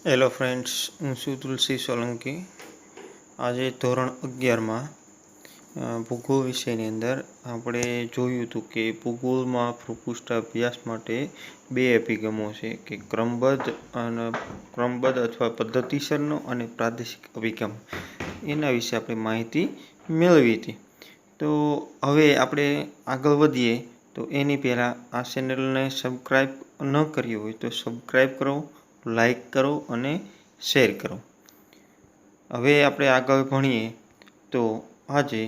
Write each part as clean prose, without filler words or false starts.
Hello friends, હું છું તુલસી સોલંકી. આજે ધોરણ 11માં ભૂગોળ વિષયની અંદર આપણે જોયું હતું કે ભૂગોળમાં પૃષ્ઠ અભ્યાસ માટે બે અભિગમો છે કે ક્રમબદ્ધ અથવા પદ્ધતિસરનો અને પ્રાદેશિક અભિગમ. એના વિશે આપણે માહિતી મેળવી હતી. તો હવે આપણે આગળ વધીએ તો એની પહેલાં આ ચેનલને સબસ્ક્રાઈબ ન કરી હોય તો સબસ્ક્રાઈબ કરો, લાઈક કરો અને શેર કરો. હવે આપણે આગળ ભણીએ તો આજે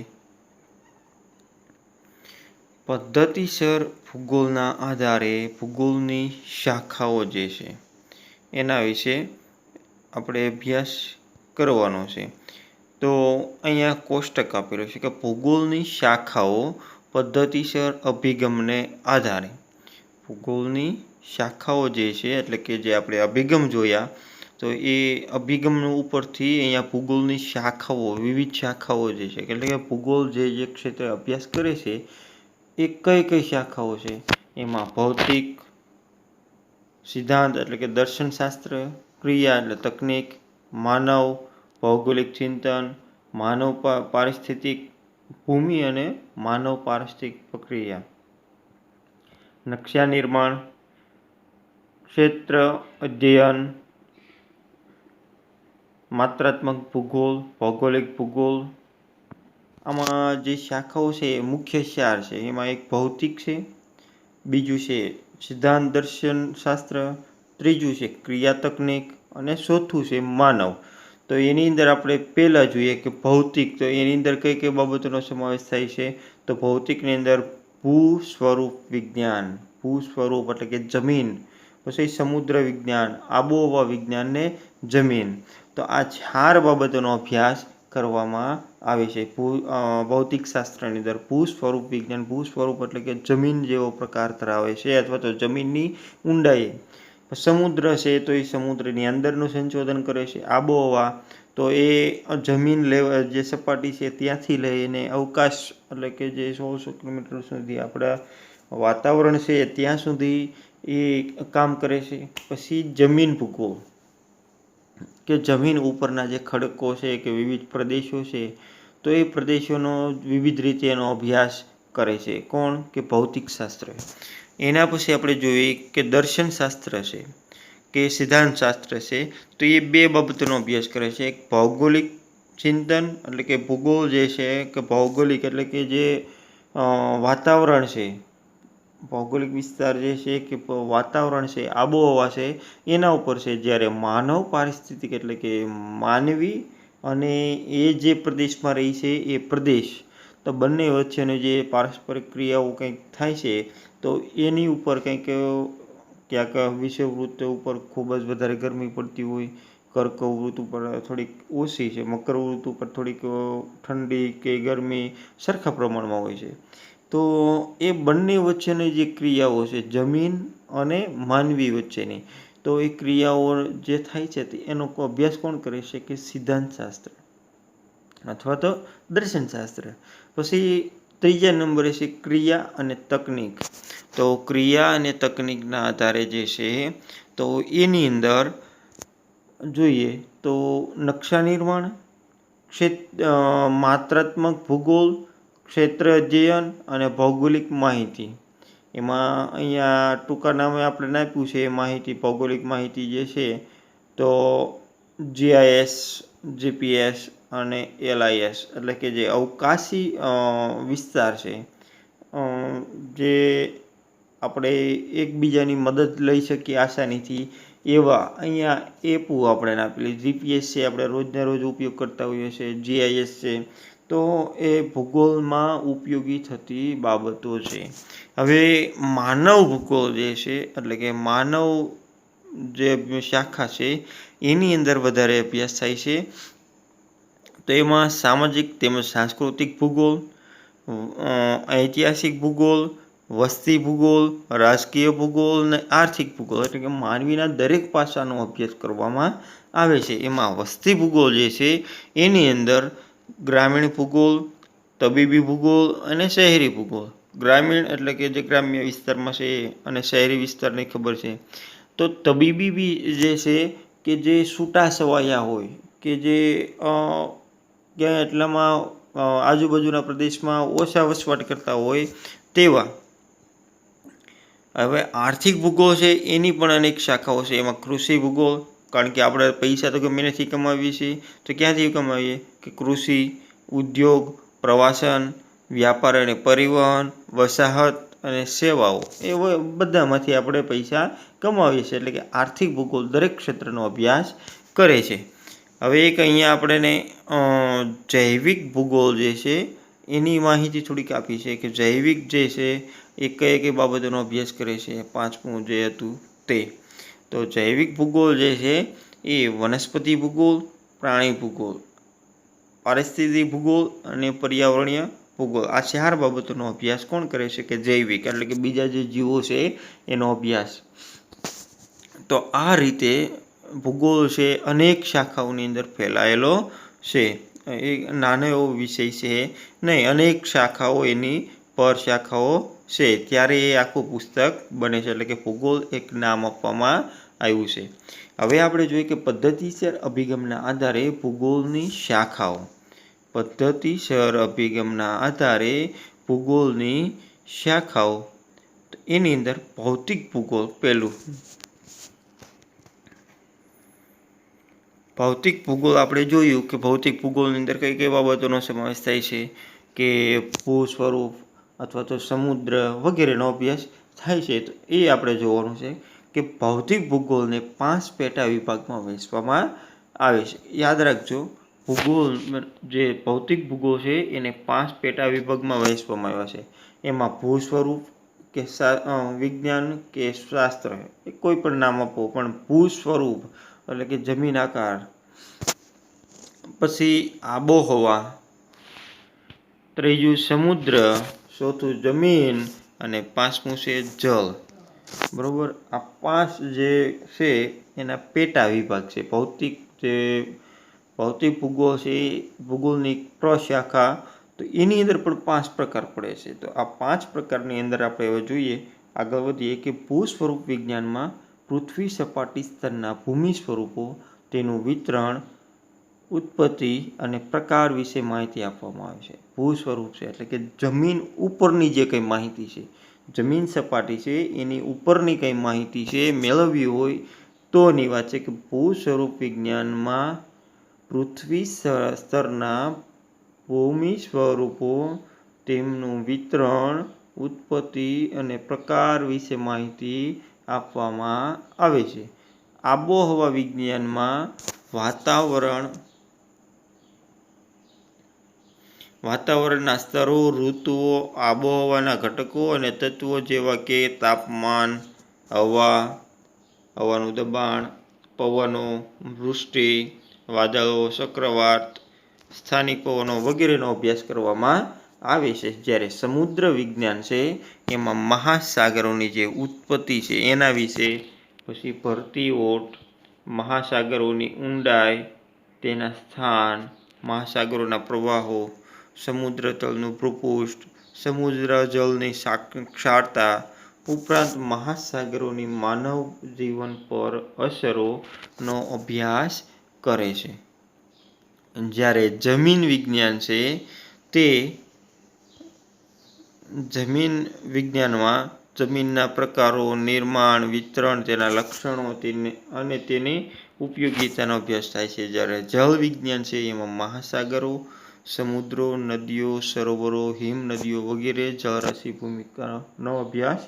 પદ્ધતિસર ભૂગોળના આધારે ભૂગોળની શાખાઓ જે છે એના વિશે આપણે અભ્યાસ કરવાનો છે. તો અહીંયા કોષ્ટક આપેલો છે કે ભૂગોળની શાખાઓ પદ્ધતિસર અભિગમને આધારે. ભૂગોળની શાખાઓ જે છે એટલે કે જે આપણે અભિગમ જોયા તો એ અભિગમ ઉપરથી અહીંયા ભૂગોળની શાખાઓ, વિવિધ શાખાઓ જે છે એટલે કે ભૂગોળ જે ક્ષેત્રે અભ્યાસ કરે છે એ કઈ કઈ શાખાઓ છે. એમાં ભૌતિક સિદ્ધાંત એટલે કે દર્શનશાસ્ત્ર, ક્રિયા એટલે તકનીક, માનવ ભૌગોલિક ચિંતન, માનવ પારિસ્થિતિક ભૂમિ અને માનવ પારિસ્થિતિક પ્રક્રિયા, નકશા નિર્માણ, ક્ષેત્ર અધ્યયન, માત્રાત્મક ભૂગોળ, ભૌગોલિક ભૂગોળ. આમાં જે શાખાઓ છે એ મુખ્ય 4 છે. એમાં એક ભૌતિક છે, બીજું છે સિદ્ધાંત દર્શનશાસ્ત્ર, ત્રીજું છે ક્રિયા તકનીક અને ચોથું છે માનવ. તો એની અંદર આપણે પહેલાં જોઈએ કે ભૌતિક. તો એની અંદર કઈ કઈ બાબતોનો સમાવેશ થાય છે? તો ભૌતિકની અંદર ભૂ સ્વરૂપ વિજ્ઞાન, ભૂ સ્વરૂપ એટલે કે જમીન, પછી સમુદ્ર વિજ્ઞાન, આબોહવા વિજ્ઞાન ને જમીન. તો આ 4 બાબતોનો અભ્યાસ કરવામાં આવે છે ભૌતિક શાસ્ત્રની અંદર. ભૂ સ્વરૂપ વિજ્ઞાન, ભૂ સ્વરૂપ એટલે કે જમીન જેવો પ્રકાર ધરાવે છે અથવા તો જમીનની ઊંડાઈ. સમુદ્ર છે તો એ સમુદ્રની અંદરનું સંશોધન કરે છે. આબોહવા તો એ જમીન જે સપાટી છે ત્યાંથી લઈને અવકાશ એટલે કે જે 1600 કિલોમીટર સુધી આપણા વાતાવરણ છે ત્યાં સુધી એ કામ કરે છે. પછી જમીન ભૂગોળ કે જમીન ઉપરના જે ખડકો છે કે વિવિધ પ્રદેશો છે તો એ પ્રદેશોનો વિવિધ રીતે એનો અભ્યાસ કરે છે. કોણ? કે ભૌતિક શાસ્ત્ર. એના પછી આપણે જોઈએ કે દર્શનશાસ્ત્ર છે કે સિદ્ધાંત શાસ્ત્ર છે તો એ 2 બાબતોનો અભ્યાસ કરે છે. એક ભૌગોલિક ચિંતન એટલે કે ભૂગોળ જે છે કે ભૌગોલિક એટલે કે જે વાતાવરણ છે, ભૌગોલિક વિસ્તાર જે છે કે વાતાવરણ છે, આબોહવા છે એના ઉપર છે. જ્યારે માનવ પારિસ્થિતિક એટલે કે માનવી અને એ જે પ્રદેશમાં રહી છે એ પ્રદેશ, તો બંને વચ્ચેની જે પારસ્પરિક ક્રિયાઓ કંઈક થાય છે તો એની ઉપર કંઈક ક્યાંક વિષુવવૃત્ત ઉપર ખૂબ જ વધારે ગરમી પડતી હોય, કર્કવૃત્ત ઉપર થોડીક ઓછી છે, મકરવૃત્ત ઉપર થોડીક ઠંડી કે ગરમી સરખા પ્રમાણમાં હોય છે. તો એ બંને વચ્ચેની જે ક્રિયાઓ છે જમીન અને માનવી વચ્ચેની, તો એ ક્રિયાઓ જે થાય છે એનો અભ્યાસ કોણ કરે છે? કે સિદ્ધાંત શાસ્ત્ર અથવા તો દર્શનશાસ્ત્ર. પછી ત્રીજા નંબરે છે ક્રિયા અને તકનીક. તો ક્રિયા અને તકનીકના આધારે જે છે તો એની અંદર જોઈએ તો નકશા નિર્માણ, માત્રાત્મક ભૂગોળ, ક્ષેત્ર અધ્યયન અને ભૌગોલિક માહિતી. એમાં અહીંયા ટૂંકા નામે આપણે આપ્યું છે માહિતી, ભૌગોલિક માહિતી જે છે તો GIS, GPS અને LIS એટલે કે જે અવકાશી વિસ્તાર છે જે આપણે એકબીજાની મદદ લઈ શકીએ આસાનીથી એવા અહીંયા એપો આપણે આપેલી. GPS છે આપણે રોજને રોજ ઉપયોગ કરતા હોઈએ છીએ, GIS છે તો એ ભૂગોળમાં ઉપયોગી થતી બાબતો છે. હવે માનવ ભૂગોળ જે છે એટલે કે માનવ જે શાખા છે એની અંદર વધારે અભ્યાસ થાય છે. તો એમાં સામાજિક તેમજ સાંસ્કૃતિક ભૂગોળ, ઐતિહાસિક ભૂગોળ, વસ્તી ભૂગોળ, રાજકીય ભૂગોળ અને આર્થિક ભૂગોળ એટલે કે માનવીના દરેક પાસાનો અભ્યાસ કરવામાં આવે છે. એમાં વસ્તી ભૂગોળ જે છે એની અંદર ગ્રામીણ ભૂગોળ, તબીબી ભૂગોળ અને શહેરી ભૂગોળ. ગ્રામીણ એટલે કે જે ગ્રામ્ય વિસ્તારમાં છે અને શહેરી વિસ્તારની ખબર છે. તો તબીબી જે છે કે જે છૂટા છવાયા હોય, કે જે ક્યાંય એટલામાં આજુબાજુના પ્રદેશમાં ઓછા વસવાટ કરતા હોય તેવા. હવે આર્થિક ભૂગોળ છે એની પણ અનેક શાખાઓ છે. એમાં કૃષિ ભૂગોળ, કારણ કે આપણે પૈસા તો ગમે ત્યાંથી કમાવીએ છીએ, તો ક્યાંથી કમાવીએ કે કૃષિ, ઉદ્યોગ, પ્રવાસન, વ્યાપાર અને પરિવહન, વસાહત અને સેવાઓ, એ બધામાંથી આપણે પૈસા કમાવીએ છીએ. એટલે કે આર્થિક ભૂગોળ દરેક ક્ષેત્રનો અભ્યાસ કરે છે. હવે એક અહીંયા આપણે જૈવિક ભૂગોળ જે છે એની માહિતી થોડીક આપી છે કે જૈવિક જે છે એ કઈ કઈ બાબતોનો અભ્યાસ કરે છે. 5મું જે હતું તે. તો જૈવિક ભૂગોળ જે છે એ વનસ્પતિ ભૂગોળ, પ્રાણી ભૂગોળ, પારિસ્થિતિક ભૂગોળ અને પર્યાવરણીય ભૂગોળ, આ 4 બાબતોનો અભ્યાસ કોણ કરે છે કે જૈવિક, એટલે કે બીજા જે જીવો છે એનો અભ્યાસ. તો આ રીતે ભૂગોળ છે અનેક શાખાઓની અંદર ફેલાયેલો છે. એ નાનો એવો વિષય છે નહીં, અનેક શાખાઓ એની પર શાખાઓ છે, ત્યારે એ આખું પુસ્તક બને છે. એટલે કે ભૂગોળ એક નામ આપવામાં આવ્યું છે. હવે આપણે જોઈએ કે પદ્ધતિસર અભિગમના આધારે ભૂગોળની શાખાઓ. પદ્ધતિસર અભિગમના આધારે ભૂગોળની શાખાઓ. તો એની અંદર ભૌતિક ભૂગોળ પહેલું. ભૌતિક ભૂગોળ આપણે જોયું કે ભૌતિક ભૂગોળની અંદર કઈ કઈ બાબતોનો સમાવેશ થાય છે કે ભૂ સ્વરૂપ અથવા તો સમુદ્ર વગેરેનો અભ્યાસ થાય છે. તો એ આપણે જોવાનું છે કે ભૌતિક ભૂગોળને 5 પેટા વિભાગમાં વહેંચવામાં આવે છે. યાદ રાખજો, ભૂગોળ જે ભૌતિક ભૂગોળ છે એને 5 પેટા વિભાગમાં વહેંચવામાં આવ્યા છે. એમાં ભૂ સ્વરૂપ કે વિજ્ઞાન કે શાસ્ત્ર, એ કોઈ પણ નામ આપો, પણ ભૂ સ્વરૂપ એટલે કે જમીન આકાર, પછી આબોહવા, ત્રીજું સમુદ્ર, ચોથું જમીન અને 5મું છે જળ. બરોબર, આ 5 જે છે એના પેટા વિભાગ છે. ભૌતિક ભૂગોળ છે એ ભૂગોળની પ્રશાખા. તો એની અંદર પણ 5 પ્રકાર પડે છે. તો આ 5 પ્રકારની અંદર આપણે હવે જોઈએ, આગળ વધીએ કે ભૂ સ્વરૂપ વિજ્ઞાનમાં પૃથ્વી સપાટી સ્તરના ભૂમિ સ્વરૂપો, તેનું વિતરણ, ઉત્પત્તિ અને પ્રકાર વિશે માહિતી આપવામાં આવે છે. ભૂ સ્વરૂપ છે એટલે કે જમીન ઉપરની જે કંઈ માહિતી છે, જમીન સપાટી છે એની ઉપરની કંઈ માહિતી છે મેળવવી હોય તોની વાત છે કે ભૂ સ્વરૂપ વિજ્ઞાનમાં પૃથ્વી સ્તરના ભૂમિ સ્વરૂપો, તેમનું વિતરણ, ઉત્પત્તિ અને પ્રકાર વિશે માહિતી આપવામાં આવે છે. આબોહવા વિજ્ઞાનમાં વાતાવરણના સ્તરો, ઋતુઓ, આબોહવાના ઘટકો અને તત્વો જેવા કે તાપમાન, હવાનું દબાણ, પવનો, વૃષ્ટિ, વાદળો, ચક્રવાત, સ્થાનિક પવનો વગેરેનો અભ્યાસ કરવામાં આવે છે. જ્યારે સમુદ્ર વિજ્ઞાન છે એમાં મહાસાગરોની જે ઉત્પત્તિ છે એના વિશે, પછી ભરતી ઓટ, મહાસાગરોની ઊંડાઈ, તેના સ્થાન, મહાસાગરોના પ્રવાહો, સમુદ્ર તલનું ભૂપૃષ્ઠ, સમુદ્ર જળની ક્ષારતા, ઉપરાંત મહાસાગરોની માનવ જીવન પર અસરોનો અભ્યાસ કરે છે. જ્યારે જમીન વિજ્ઞાન છે તે જમીન વિજ્ઞાનમાં જમીનના પ્રકારો, નિર્માણ, વિતરણ, તેના લક્ષણો અને તેની ઉપયોગિતાનો અભ્યાસ થાય છે. જ્યારે જળ વિજ્ઞાન છે એમાં મહાસાગરો, સમુદ્રો, નદીઓ, સરોવરો, હિમ નદીઓ વગેરે જળરાશિ ભૂમિકાનો અભ્યાસ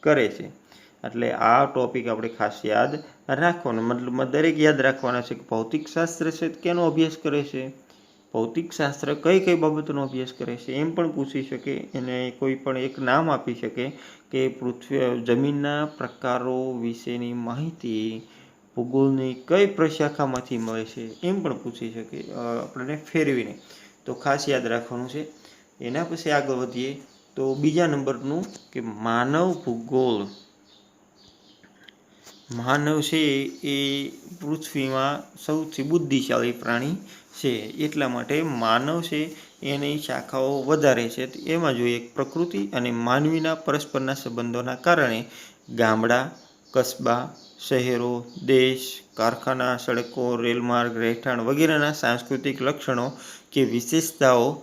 કરે છે. એટલે આ ટોપિક આપણે ખાસ યાદ રાખવાનો, મતલબમાં દરેક યાદ રાખવાના છે કે ભૌતિક શાસ્ત્ર છે કેનો અભ્યાસ કરે છે, ભૌતિક શાસ્ત્ર કઈ કઈ બાબતોનો અભ્યાસ કરે છે એમ પણ પૂછી શકે. એને કોઈ પણ એક નામ આપી શકે કે જમીનના પ્રકારો વિશેની માહિતી ભૂગોળની કઈ પ્રશાખામાંથી મળે છે એમ પણ પૂછી શકે આપણને ફેરવીને. તો ખાસ યાદ રાખવાનું છે. એના પછી આગળ વધીએ તો બીજા નંબરનું કે માનવ ભૂગોળ. માનવ છે એ પૃથ્વીમાં સૌથી બુદ્ધિશાળી પ્રાણી છે, એટલા માટે માનવ છે એની શાખાઓ વધારે છે. એમાં જોઈએ પ્રકૃતિ અને માનવીના પરસ્પરના સંબંધોના કારણે ગામડા, કસ્બા, શહેરો, દેશ, કારખાના, સડકો, રેલમાર્ગ, રહેઠાણ વગેરેના સાંસ્કૃતિક લક્ષણો કે વિશેષતાઓ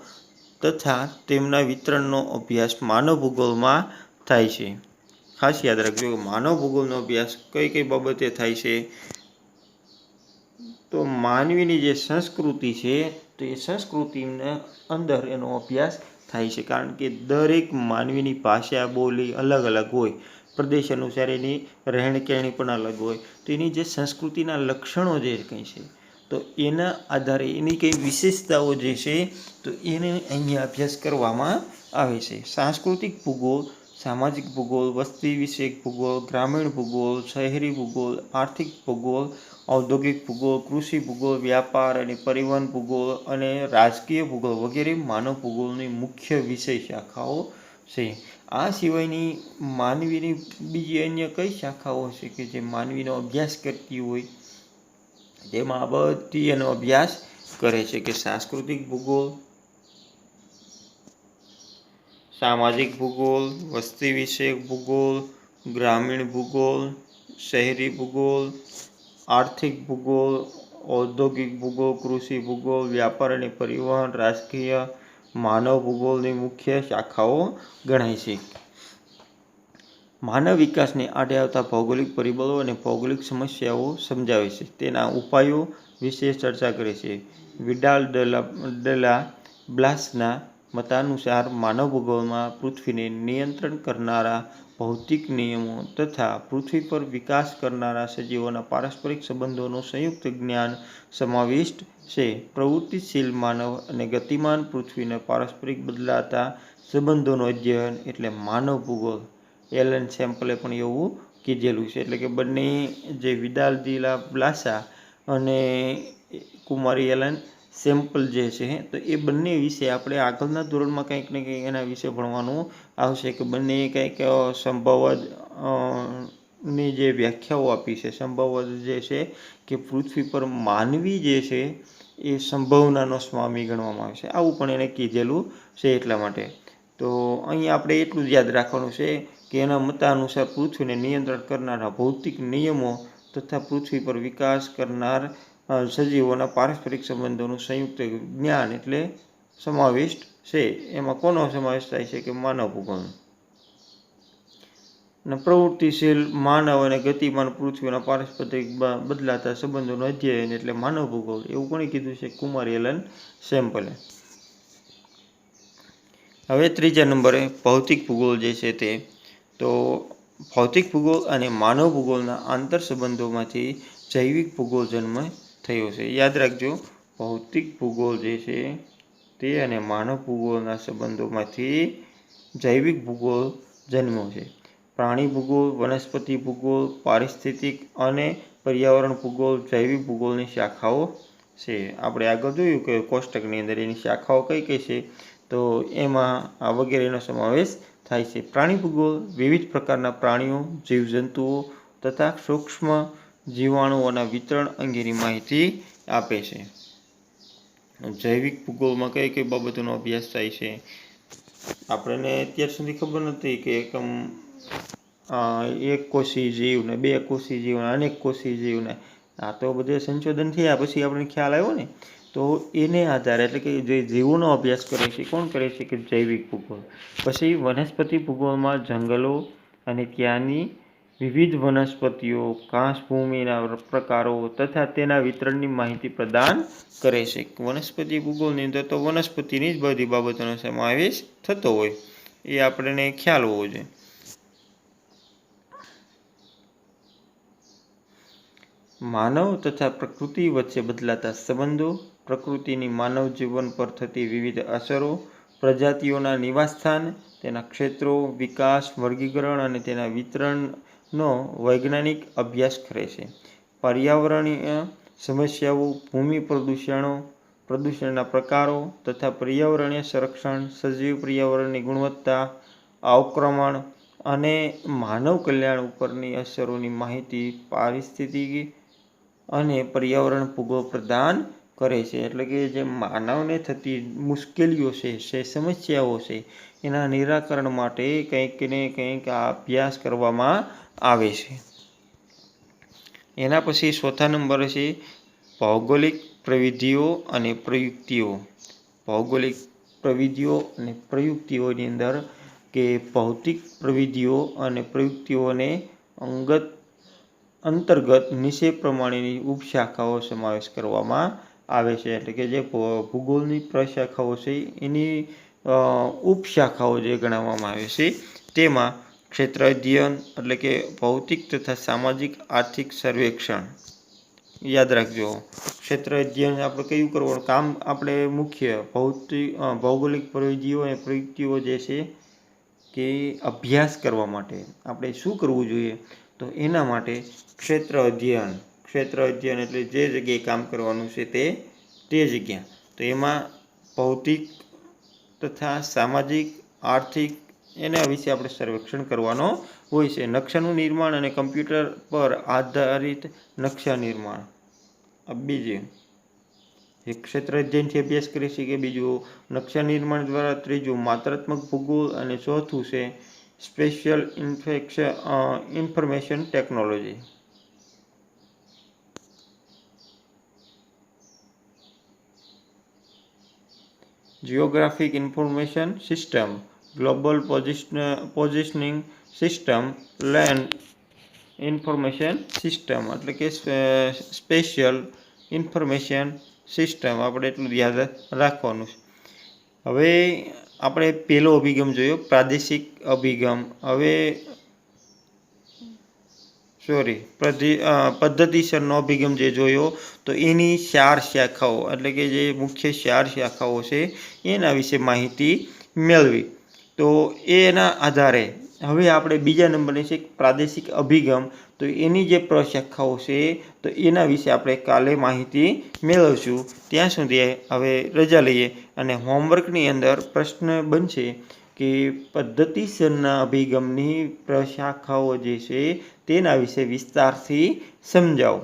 તથા તેમના વિતરણનો અભ્યાસ માનવ ભૂગોળમાં થાય છે. ખાસ યાદ રાખજો કે માનવ ભૂગોળનો અભ્યાસ કઈ કઈ બાબતે થાય છે? તો માનવીની જે સંસ્કૃતિ છે તો એ સંસ્કૃતિના અંદર એનો અભ્યાસ થાય છે. કારણ કે દરેક માનવીની ભાષા બોલી અલગ અલગ હોય, પ્રદેશ અનુસાર એની રહેણી-કહેણી પણ અલગ હોય. તો એની જે સંસ્કૃતિના લક્ષણો જે કંઈ છે તો એના આધારે એની કઈ વિશેષતાઓ જે છે તો એને અહીંયા અભ્યાસ કરવામાં આવે છે. સાંસ્કૃતિક ભૂગોળ, સામાજિક ભૂગોળ, વસ્તી વિષયક ભૂગોળ, ગ્રામીણ ભૂગોળ, શહેરી ભૂગોળ, આર્થિક ભૂગોળ, ઔદ્યોગિક ભૂગોળ, કૃષિ ભૂગોળ, વ્યાપાર અને પરિવહન ભૂગોળ અને રાજકીય ભૂગોળ વગેરે માનવ ભૂગોળની મુખ્ય વિષય શાખાઓ છે. આ સિવાયની માનવીની બીજી અન્ય કઈ શાખાઓ છે કે જે માનવીનો અભ્યાસ કરતી હોય? તેમાં બધી એનો અભ્યાસ કરે છે કે સાંસ્કૃતિક ભૂગોળ, સામાજિક ભૂગોળ, વસ્તી વિષયક ભૂગોળ, ગ્રામીણ ભૂગોળ, શહેરી ભૂગોળ, આર્થિક ભૂગોળ, ઔદ્યોગિક ભૂગોળ, કૃષિ ભૂગોળ, વ્યાપાર અને પરિવહન, રાજકીય, માનવ ભૂગોળની મુખ્ય શાખાઓ ગણાય છે. માનવ વિકાસને આડે આવતા ભૌગોલિક પરિબળો અને ભૌગોલિક સમસ્યાઓ સમજાવે છે. તેના ઉપાયો વિશે ચર્ચા કરે છે. વિડાલ ડલા બ્લાસના મતાનુસાર માનવ ભૂગોળમાં પૃથ્વીને નિયંત્રણ કરનારા ભૌતિક નિયમો તથા પૃથ્વી પર વિકાસ કરનારા સજીવોના પારસ્પરિક સંબંધોનું સંયુક્ત જ્ઞાન સમાવિષ્ટ છે. પ્રવૃત્તિશીલ માનવ અને ગતિમાન પૃથ્વીના પારસ્પરિક બદલાતા સંબંધોનું અધ્યયન એટલે માનવ ભૂગોળ. એલન સેમ્પલે પણ એવું કીધેલું છે. એટલે કે બંને જે વિડાલ દી બ્લાસા અને કુમારી એલન સેમ્પલ જે છે તો એ બંને વિશે આપણે આગળના ધોરણમાં કંઈક ને કંઈક એના વિશે ભણવાનું આવશે કે બંને કંઈક સંભવદ ની જે વ્યાખ્યાઓ આપી છે. સંભવદ જે છે કે પૃથ્વી પર માનવી જે છે એ સંભાવનાનો સ્વામી ગણવામાં આવે છે. આવું પણ એને કીધેલું છે. એટલા માટે તો અહીંયા આપણે એટલું જ યાદ રાખવાનું છે કે એના મતાનુસાર પૃથ્વીને નિયંત્રણ કરનારા ભૌતિક નિયમો તથા પૃથ્વી પર વિકાસ કરનાર સજીવોના પારસ્પરિક સંબંધોનું સંયુક્ત જ્ઞાન એટલે સમાવિષ્ટ છે. એમાં કોનો સમાવેશ થાય છે કે માનવ ભૂગોળ. અને પ્રવૃત્તિશીલ માનવ અને ગતિમાન પૃથ્વીના પારસ્પરિક બદલાતા સંબંધોનું અધ્યયન એટલે માનવ ભૂગોળ. એવું કોણે કીધું છે? કુમારી એલન સેમ્પલે. હવે ત્રીજા નંબરે ભૌતિક ભૂગોળ જે છે તે તો ભૌતિક ભૂગોળ અને માનવ ભૂગોળના આંતર સંબંધોમાંથી જૈવિક ભૂગોળ જન્મ થયો છે. યાદ રાખજો, ભૌતિક ભૂગોળ જે છે તે અને માનવ ભૂગોળના સંબંધોમાંથી જૈવિક ભૂગોળ જન્મ્યો છે. પ્રાણી ભૂગોળ, વનસ્પતિ ભૂગોળ, પારિસ્થિતિક અને પર્યાવરણ ભૂગોળ જૈવિક ભૂગોળની શાખાઓ છે. આપણે આગળ જોયું કે કોષ્ટકની અંદર એની શાખાઓ કઈ કઈ છે તો એમાં આ વગેરેનો સમાવેશ થાય છે. પ્રાણી ભૂગોળ વિવિધ પ્રકારના પ્રાણીઓ, જીવજંતુઓ તથા સૂક્ષ્મ જીવાણુઓના વિતરણ અંગેની માહિતી આપે છે. જૈવિક ભૂગોળમાં કઈ કઈ બાબતોનો અભ્યાસ થાય છે? આપણને અત્યાર સુધી ખબર નથી કે એક કોષી જીવ ને બે કોષી જીવ ને અનેક કોષી જીવ ને આ તો બધે સંશોધન થયા પછી આપણને ખ્યાલ આવ્યો ને. તો એને આધારે એટલે કે જે જીવોનો અભ્યાસ કરે છે કોણ કરે છે કે જૈવિક ભૂગોળ. પછી વનસ્પતિ ભૂગોળમાં જંગલો અને ત્યાંની વિવિધ વનસ્પતિઓ, ઘાસભૂમિના પ્રકારો તથા તેના વિતરણની માહિતી પ્રદાન કરે છે. વનસ્પતિ ભૂગોળની અંદર તો વનસ્પતિની જ બધી બાબતોનો સમાવેશ થતો હોય એ આપણને ખ્યાલ હોવો જોઈએ. માનવ તથા પ્રકૃતિ વચ્ચે બદલાતા સંબંધો, પ્રકૃતિની માનવ જીવન પર થતી વિવિધ અસરો, પ્રજાતિઓના નિવાસસ્થાન, તેના ક્ષેત્રો, વિકાસ, વર્ગીકરણ અને તેના વિતરણનો વૈજ્ઞાનિક અભ્યાસ કરે છે. પર્યાવરણીય સમસ્યાઓ, ભૂમિ પ્રદૂષણના પ્રકારો તથા પર્યાવરણીય સંરક્ષણ, સજીવ પર્યાવરણની ગુણવત્તા, આક્રમણ અને માનવ કલ્યાણ ઉપરની અસરોની માહિતી પારિસ્થિતિકી અને પર્યાવરણ ભૂગોળ પ્રદાન કરે છે. એટલે કે જે માનવને થતી મુશ્કેલીઓ છે, સમસ્યાઓ છે એના નિરાકરણ માટે કંઈક ને કંઈક આ અભ્યાસ કરવામાં આવે છે. એના પછી ચોથા નંબરે છે ભૌગોલિક પ્રવિધિઓ અને પ્રયુક્તિઓ. ભૌગોલિક પ્રવિધિઓ અને પ્રયુક્તિઓની અંદર કે ભૌતિક પ્રવિધિઓ અને પ્રયુક્તિઓને અંતર્ગત નીચે પ્રમાણેની ઉપશાખાઓ સમાવેશ કરવામાં આવે છે. એટલે કે જે ભૂગોળની પ્રશાખાઓ છે એની ઉપશાખાઓ જે ગણાવવામાં આવે છે તેમાં ક્ષેત્ર અધ્યયન એટલે કે ભૌતિક તથા સામાજિક આર્થિક સર્વેક્ષણ. યાદ રાખજો, ક્ષેત્ર અધ્યયન આપણે કયું કરવાનું કામ, આપણે મુખ્ય ભૌગોલિક પ્રવિધિઓ અને પ્રયુક્તિઓ જે છે કે અભ્યાસ કરવા માટે આપણે શું કરવું જોઈએ, તો એના માટે ક્ષેત્ર અધ્યયન એટલે જે જગ્યાએ કામ કરવાનું છે તે જગ્યા. તો એમાં ભૌતિક તથા સામાજિક આર્થિક એના વિશે આપણે સર્વેક્ષણ કરવાનો હોય છે. નકશાનું નિર્માણ અને કમ્પ્યુટર પર આધારિત નકશા નિર્માણ. બીજું એક ક્ષેત્ર અધ્યયનથી અભ્યાસ કરી શકીએ, બીજું નકશા નિર્માણ દ્વારા, ત્રીજું માત્રાત્મક ભૂગોળ અને ચોથું છે special information technology. Geographic information system, global positioning system, land information system એટલે કે સ્પેશિયલ ઇન્ફોર્મેશન સિસ્ટમ. આપણે એટલું યાદ રાખવાનું છે. હવે આપણે પહેલો અભિગમ જોયો પ્રાદેશિક અભિગમ. હવે પદ્ધતિસરનો અભિગમ જે જોયો તો એની 4 શાખાઓ એટલે કે જે મુખ્ય 4 શાખાઓ છે એના વિશે માહિતી મેળવી. તો એના આધારે હવે આપણે બીજા નંબરની છે પ્રાદેશિક અભિગમ. તો એની જે પ્રશાખાઓ છે તો એના વિશે આપણે કાલે માહિતી મેળવશું. ત્યાં સુધી હવે રજા લઈએ અને હોમવર્કની અંદર પ્રશ્ન બનશે કે પદ્ધતિસરના અભિગમની પ્રશાખાઓ જે છે તેના વિશે વિસ્તારથી સમજાવો.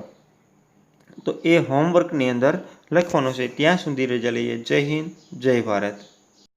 તો એ હોમવર્કની અંદર લખવાનું છે. ત્યાં સુધી રજા લઈએ. જય હિન્દ, જય ભારત.